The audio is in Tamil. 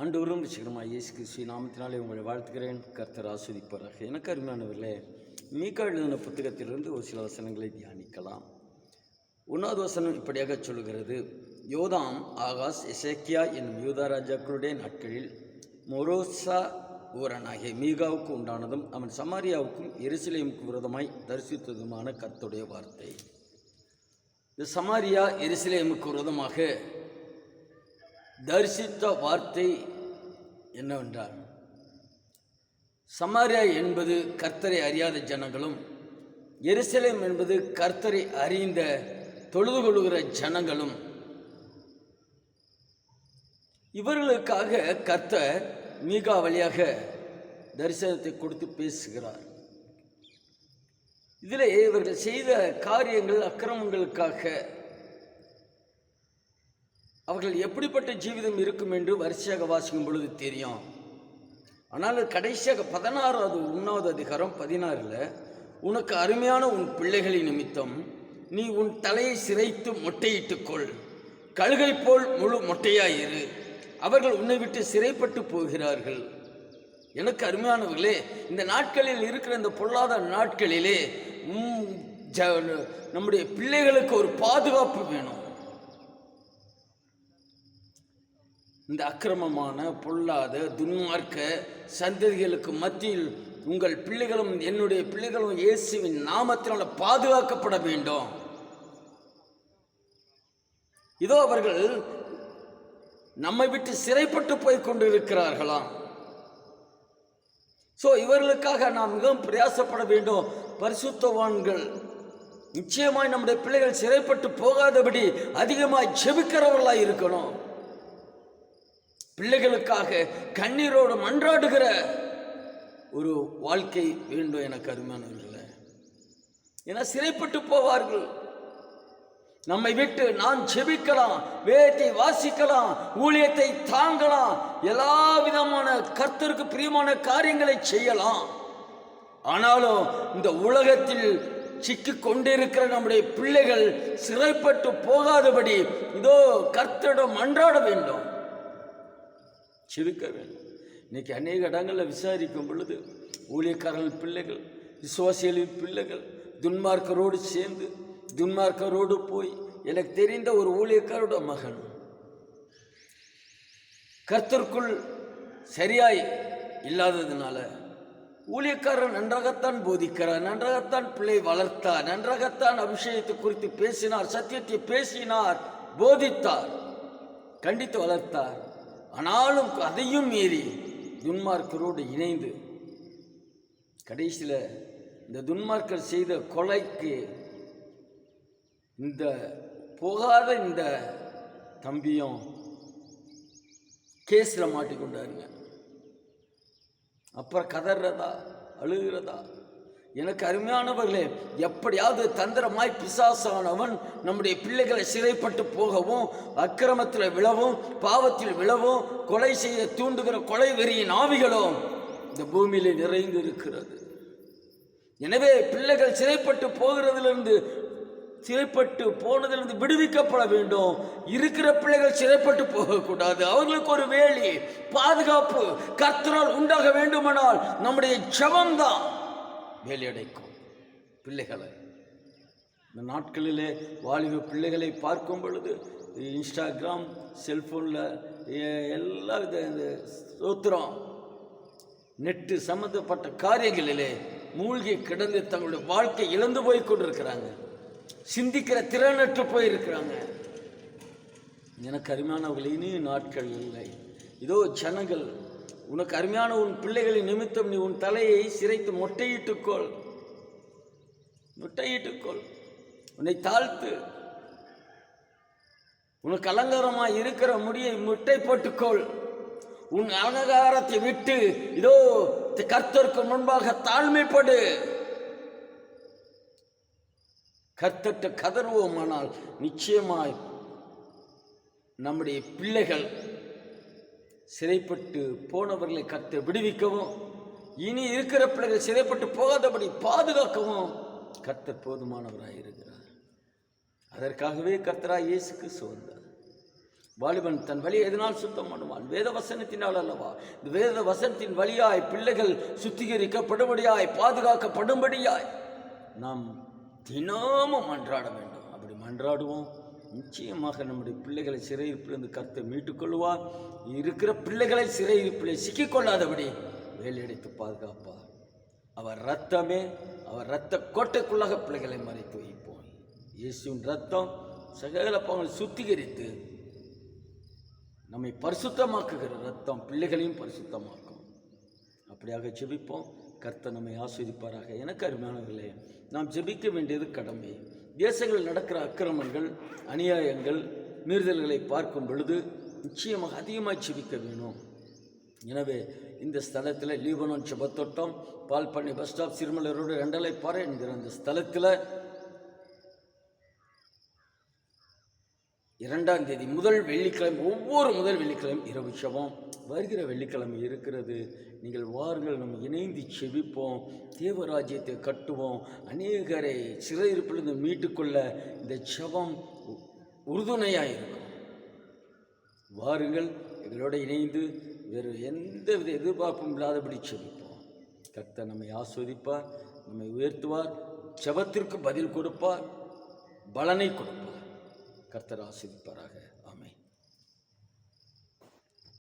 ஆண்டவரும் ரட்சகருமாகிய இயேசு கிறிஸ்துவின் நாமத்தினாலே உங்களை வாழ்த்துகிறேன். கர்த்தர் ஆசீர்வதிப்பாராக. எனக்கு அருமையானவர்களே, மீகா எழுதின புத்தகத்திலிருந்து ஒரு சில வசனங்களை தியானிக்கலாம். 1வது வசனம் இப்படியாக சொல்கிறது: யோதாம், ஆகாஸ், எசேக்கியா என்னும் யூதா ராஜாக்களுடைய நாட்களில் மொரோசா ஊரனாகிய மீகாவுக்கு உண்டானதும் அவன் சமாரியாவுக்கும் எருசலேமுக்கு விரோதமாய் தரிசித்ததுமான கர்த்தருடைய வார்த்தை. இந்த சமாரியா எருசலேமுக்கு விரோதமாக தரிசித்த வார்த்தை என்னவென்றால், சமாரியா என்பது கர்த்தரை அறியாத ஜனங்களும், எருசலேம் என்பது கர்த்தரை அறிந்த தொழுது கொள்ளுகிற ஜனங்களும். இவர்களுக்காக கர்த்தர் மீகா வழியாக தரிசனத்தை கொடுத்து பேசுகிறார். இதிலே இவர்கள் செய்த காரியங்கள், அக்கிரமங்களுக்காக அவர்கள் எப்படிப்பட்ட ஜீவிதம் இருக்கும் என்று வரிசையாக வாசிக்கும் பொழுது தெரியும். ஆனால் கடைசியாக 1வது அதிகாரம் 16 உனக்கு அருமையான உன் பிள்ளைகளின் நிமித்தம் நீ உன் தலையை சிரைத்து மொட்டையிட்டுக்கொள், கழுகை போல் முழு மொட்டையாயிரு, அவர்கள் உன்னை விட்டு சிறைப்பட்டு போகிறார்கள். எனக்கு அருமையானவர்களே, இந்த நாட்களில் இருக்கிற இந்த பொல்லாத நாட்களிலே நம்முடைய பிள்ளைகளுக்கு ஒரு பாதுகாப்பு வேணும். இந்த அக்கிரமமான பொல்லாத துன்மார்க்க சந்ததிகளுக்கு மத்தியில் உங்கள் பிள்ளைகளும் என்னுடைய பிள்ளைகளும் இயேசுவின் நாமத்தினால பாதுகாக்கப்பட வேண்டும். இதோ அவர்கள் நம்மை விட்டு சிறைப்பட்டு போய் கொண்டிருக்கிறார்களாம். இவர்களுக்காக நாம் மிகவும் பிரயாசப்பட வேண்டும். பரிசுத்தவான்கள் நிச்சயமாய் நம்முடைய பிள்ளைகள் சிறைப்பட்டு போகாதபடி அதிகமாய் ஜெபிக்கிறவர்களாய் இருக்கணும். பிள்ளைகளுக்காக கண்ணீரோடு மன்றாடுகிற ஒரு வாழ்க்கை வேண்டும் எனக்கு அருமையானவர்களே. ஏன்னா சிறைப்பட்டு போவார்கள். நம்மை விட்டு நான் ஜெபிக்கலாம், வேதத்தை வாசிக்கலாம், ஊழியத்தை தாங்கலாம், எல்லா விதமான கர்த்தருக்கு பிரியமான காரியங்களை செய்யலாம். ஆனாலும் இந்த உலகத்தில் சிக்கிக் கொண்டிருக்கிற நம்முடைய பிள்ளைகள் சிறைப்பட்டு போகாதபடி இதோ கர்த்தரிடம் மன்றாட வேண்டும், செபிக்க வேண்டும். இன்னைக்கு அநேக இடங்களில் விசாரிக்கும் பொழுது ஊழியக்காரர்கள் பிள்ளைகள், விசுவாசிகளின் பிள்ளைகள் துன்மார்க்கரோடு சேர்ந்து துன்மார்க்கரோடு போய், எனக்கு தெரிந்த ஒரு ஊழியக்காரோட மகன் கர்த்தருக்குள் சரியாய் இல்லாததுனால, ஊழியக்காரர் நன்றாகத்தான் போதிக்கிறார், நன்றாகத்தான் பிள்ளை வளர்த்தார், நன்றாகத்தான் அபிஷேகத்தை குறித்து பேசினார், சத்தியத்தை பேசினார், போதித்தார், கண்டித்து வளர்த்தார். ஆனாலும் அதையும் மீறி துன்மார்க்கரோடு இணைந்து கடைசியில் இந்த துன்மார்க்கர் செய்த கொலைக்கு இந்த போகாத இந்த தம்பியும் கேஸில் மாட்டிக்கொண்டாருங்க. அப்புறம் கதறதா அழுகிறதா? எனக்கு அருமையானவர்களே, எப்படியாவது தந்திரமாய் பிசாசானவன் நம்முடைய பிள்ளைகளை சிறைப்பட்டு போகவும், அக்கிரமத்தில் விழவும், பாவத்தில் விழவும், கொலை செய்ய தூண்டுகிற கொலை வெறியின் ஆவிகளும் இந்த பூமியிலே நிறைந்து இருக்கிறது. எனவே பிள்ளைகள் சிறைப்பட்டு போனதிலிருந்து விடுவிக்கப்பட வேண்டும். இருக்கிற பிள்ளைகள் சிறைப்பட்டு போகக்கூடாது. அவர்களுக்கு ஒரு வேலி, பாதுகாப்பு கர்த்தரால் உண்டாக வேண்டுமானால் நம்முடைய ஜெபம்தான் வேலையடைக்கும் பிள்ளைகளை. இந்த நாட்களிலே வாலிப பிள்ளைகளை பார்க்கும் பொழுது இன்ஸ்டாகிராம், செல்ஃபோனில் எல்லா வித சோத்திரம் நெட்டு சம்மந்தப்பட்ட காரியங்களிலே மூழ்கி கிடந்து தங்களுடைய வாழ்க்கை இழந்து போய் கொண்டிருக்கிறாங்க. சிந்திக்கிற திறனற்று போயிருக்கிறாங்க. எனக்கு அருமையானவர்கள், இனியும் நாட்கள் இல்லை. இதோ ஜனங்கள், உனக்கு அருமையான உன் பிள்ளைகளின் நிமித்தம் நீ உன் தலையை சிரைத்து மொட்டையிட்டுக்கொள், உன்னை தாழ்த்து, உனக்கு அலங்காரமாய் இருக்கிற முடியை முட்டை போட்டுக்கொள், உன் அலங்காரத்தை விட்டு இதோ கர்த்தருக்கு முன்பாக தாழ்மைப்படு. கர்த்தர்ட்ட கதறுவோமானால் நிச்சயமாய் நம்முடைய பிள்ளைகள் சிறைப்பட்டு போனவர்களை கர்த்தர் விடுவிக்கவும், இனி இருக்கிற பிள்ளைகள் சிறைப்பட்டு போகாதபடி பாதுகாக்கவும் கர்த்தர் போதுமானவராக இருக்கிறார். அதற்காகவே கர்த்தராகிய இயேசு கிறிஸ்து வந்தார். வாலிபன் தன் வழியை எதனால் சுத்தம் பண்ணுவான்? வேத வசனத்தினால் அல்லவா? இந்த வேத வசனத்தின் வழியாய் பிள்ளைகள் சுத்திகரிக்கப்படும்படியாய், பாதுகாக்கப்படும்படியாய் நாம் தினமும் மன்றாட வேண்டும். அப்படி மன்றாடுவோம், நிச்சயமாக நம்முடைய பிள்ளைகளை சிறையிருப்பிலிருந்து கர்த்தர் மீட்டுக்கொள்வார். இருக்கிற பிள்ளைகளை சிறையிருப்பிலே சிக்கிக்கொள்ளாதபடி வேலையடைத்து பாதுகாப்பார். அவர் இரத்தமே, அவர் இரத்த கோட்டைக்குள்ளாக பிள்ளைகளை மறைத்து வைப்போம். இயேசுவின் இரத்தம் சகல பாவங்களை சுத்திகரித்து நம்மை பரிசுத்தமாக்குகிற இரத்தம் பிள்ளைகளையும் பரிசுத்தமாக்கும். அப்படியாக ஜெபிப்போம். கர்த்தர் நம்மை ஆசீர்வதிப்பாராக. எனக்கு அருமையானவர்களே, நாம் ஜெபிக்க வேண்டியது கடமை. தேசங்களில் நடக்கிற அக்கிரமங்கள், அநியாயங்கள், மீறுதல்களை பார்க்கும் பொழுது நிச்சயமாக அதிகமாக ஜெபிக்க வேணும். எனவே இந்த ஸ்தலத்தில் லீபனோன் ஜெபத்தோட்டம், பால்பண்ணி bus stop, Sirumalai road, Rendalaiparai என்கிற அந்த ஸ்தலத்தில் 2ஆம் தேதி முதல் வெள்ளிக்கிழமை, ஒவ்வொரு முதல் வெள்ளிக்கிழமை இரவு ஜெபம். வருகிற வெள்ளிக்கிழமை இருக்கிறது. நீங்கள் வாருங்கள், நம்ம இணைந்து செபிப்போம், தேவராஜ்யத்தை கட்டுவோம், அநேகரை சிறையிருப்பிலிருந்து மீட்டுக்கொள்ள இந்த ஜெபம் உறுதுணையாக இருக்கும். வாருங்கள், எங்களோட இணைந்து வேறு எந்தவித எதிர்பார்ப்பும் இல்லாதபடி செபிப்போம். கர்த்தர் நம்மை ஆஸ்வதிப்பார், நம்மை உயர்த்துவார், ஜெபத்திற்கு பதில் கொடுப்பார், பலனை கொடுப்பார். கர்த்தர் ஆசீர்வதிப்பாராக.